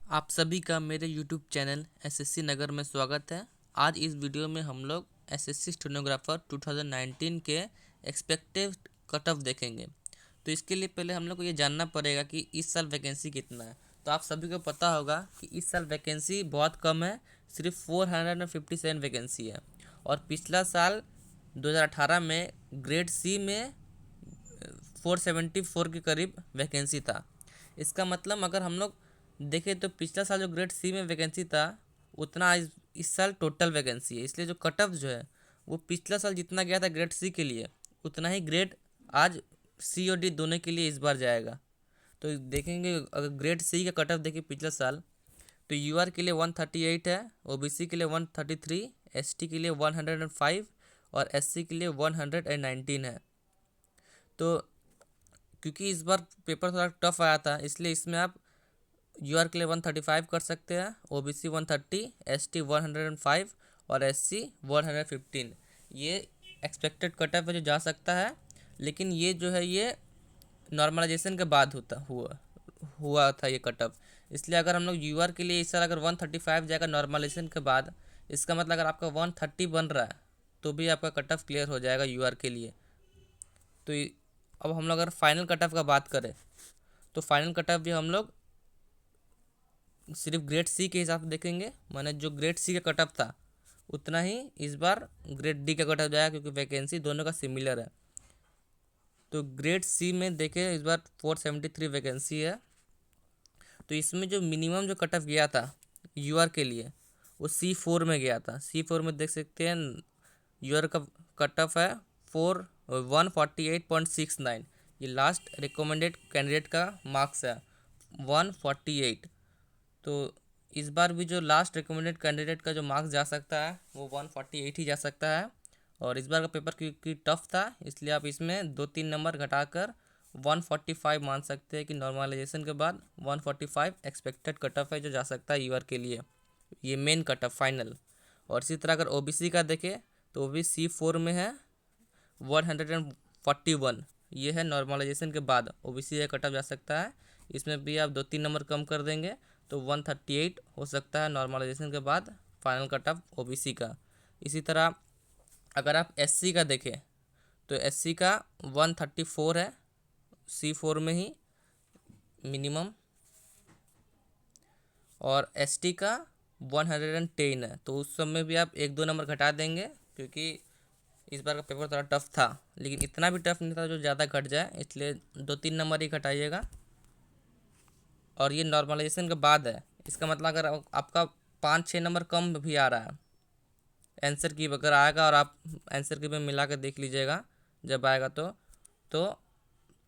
आप सभी का मेरे YouTube चैनल एसएससी नगर में स्वागत है। आज इस वीडियो में हम लोग एसएससी स्टेनोग्राफर 2019 के एक्सपेक्टेड कट ऑफ देखेंगे। तो इसके लिए पहले हम लोग को ये जानना पड़ेगा कि इस साल वैकेंसी कितना है। तो आप सभी को पता होगा कि इस साल वैकेंसी बहुत कम है, सिर्फ 457 वैकेंसी है। और पिछला साल 2018 में ग्रेड सी में 474 के करीब वैकेंसी था। इसका मतलब अगर हम लोग देखें तो पिछला साल जो ग्रेड सी में वैकेंसी था उतना इस साल टोटल वैकेंसी है। इसलिए जो कट ऑफ जो है वो पिछला साल जितना गया था ग्रेड सी के लिए उतना ही ग्रेड आज सी और डी दोनों के लिए इस बार जाएगा। तो देखेंगे अगर ग्रेड सी का कट ऑफ देखें पिछला साल तो यूआर के लिए 138 है, ओबीसी के लिए 133, एसटी के लिए 105 और एससी के लिए 119 है। तो क्योंकि इस बार पेपर थोड़ा टफ आया था इसलिए इसमें आप यूआर के लिए 135 कर सकते हैं, ओबीसी 130, एसटी 105 और एससी 115। ये एक्सपेक्टेड कट ऑफ है जो जा सकता है, लेकिन ये जो है ये नॉर्मलाइजेशन के बाद हुआ था ये कट ऑफ। इसलिए अगर हम लोग यूआर के लिए इस साल अगर 135 जाएगा नॉर्मलाइजेशन के बाद, इसका मतलब अगर आपका 130 बन रहा है तो भी आपका कट ऑफ क्लियर हो जाएगा यूआर के लिए। तो अब हम लोग अगर फाइनल कट ऑफ का बात करें तो फाइनल कट ऑफ भी हम लोग सिर्फ ग्रेड सी के हिसाब से देखेंगे, माने जो ग्रेड सी का कट ऑफ था उतना ही इस बार ग्रेड डी का कट ऑफ जाएगा, क्योंकि वैकेंसी दोनों का सिमिलर है। तो ग्रेड सी में देखें इस बार 473 वैकेंसी है। तो इसमें जो मिनिमम जो कट ऑफ गया था यूआर के लिए वो C4 में गया था। C4 में देख सकते हैं यूआर का कट ऑफ है 148.69। ये लास्ट रिकमेंडेड कैंडिडेट का मार्क्स है 148। तो इस बार भी जो लास्ट रिकमेंडेड कैंडिडेट का जो मार्क्स जा सकता है वो 148 ही जा सकता है। और इस बार का पेपर क्योंकि टफ था इसलिए आप इसमें 2-3 नंबर घटाकर 145 मान सकते हैं कि नॉर्मलाइजेशन के बाद 145 एक्सपेक्टेड कट ऑफ है जो जा सकता है यूआर के लिए, ये मेन कट ऑफ फाइनल। और इसी तरह अगर ओबीसी का देखें तो वो भी C4 में है 141, ये है नॉर्मलाइजेशन के बाद ओबीसी का कट ऑफ जा सकता है। इसमें भी आप 2-3 नंबर कम कर देंगे तो 138 हो सकता है नॉर्मलाइजेशन के बाद फाइनल कट ऑफ ओबीसी का। इसी तरह अगर आप एससी का देखें तो एससी का 134 है C4 में ही मिनिमम, और एसटी का 110 है। तो उस सब में भी आप 1-2 नंबर घटा देंगे, क्योंकि इस बार का पेपर थोड़ा टफ था, लेकिन इतना भी टफ नहीं था जो ज़्यादा घट जाए, इसलिए 2-3 नंबर ही घटाइएगा। और ये नॉर्मलाइजेशन के बाद है, इसका मतलब अगर आपका 5-6 नंबर कम भी आ रहा है आंसर की अगर आएगा और आप आंसर की में मिला कर देख लीजिएगा जब आएगा तो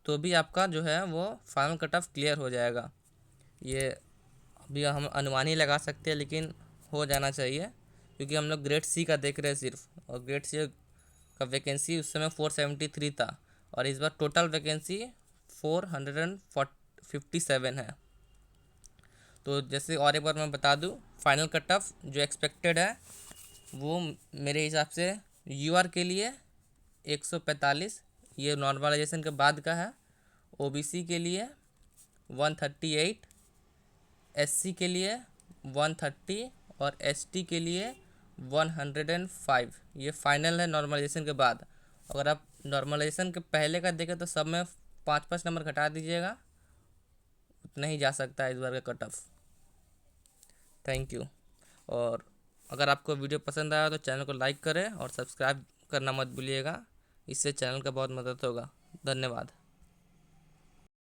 तो भी आपका जो है वो फाइनल कट ऑफ क्लियर हो जाएगा। ये अभी हम अनुमान ही लगा सकते हैं, लेकिन हो जाना चाहिए क्योंकि हम लोग ग्रेड सी का देख रहे हैं सिर्फ, और ग्रेड सी का वैकेंसी उस समय 473 था और इस बार टोटल वैकेंसी 457 है। तो जैसे और एक बार मैं बता दूं, फाइनल कट ऑफ जो एक्सपेक्टेड है वो मेरे हिसाब से यूआर के लिए 145, ये नॉर्मलाइजेशन के बाद का है। ओबीसी के लिए 138, एससी के लिए 130 और एसटी के लिए 105। ये फाइनल है नॉर्मलाइजेशन के बाद। अगर आप नॉर्मलाइजेशन के पहले का देखें तो सब में 5-5 नंबर घटा दीजिएगा, उतना ही जा सकता है इस बार का कट ऑफ। Thank you. और अगर आपको वीडियो पसंद आया तो चैनल को लाइक करें और सब्सक्राइब करना मत भूलिएगा, इससे चैनल का बहुत मदद होगा। धन्यवाद।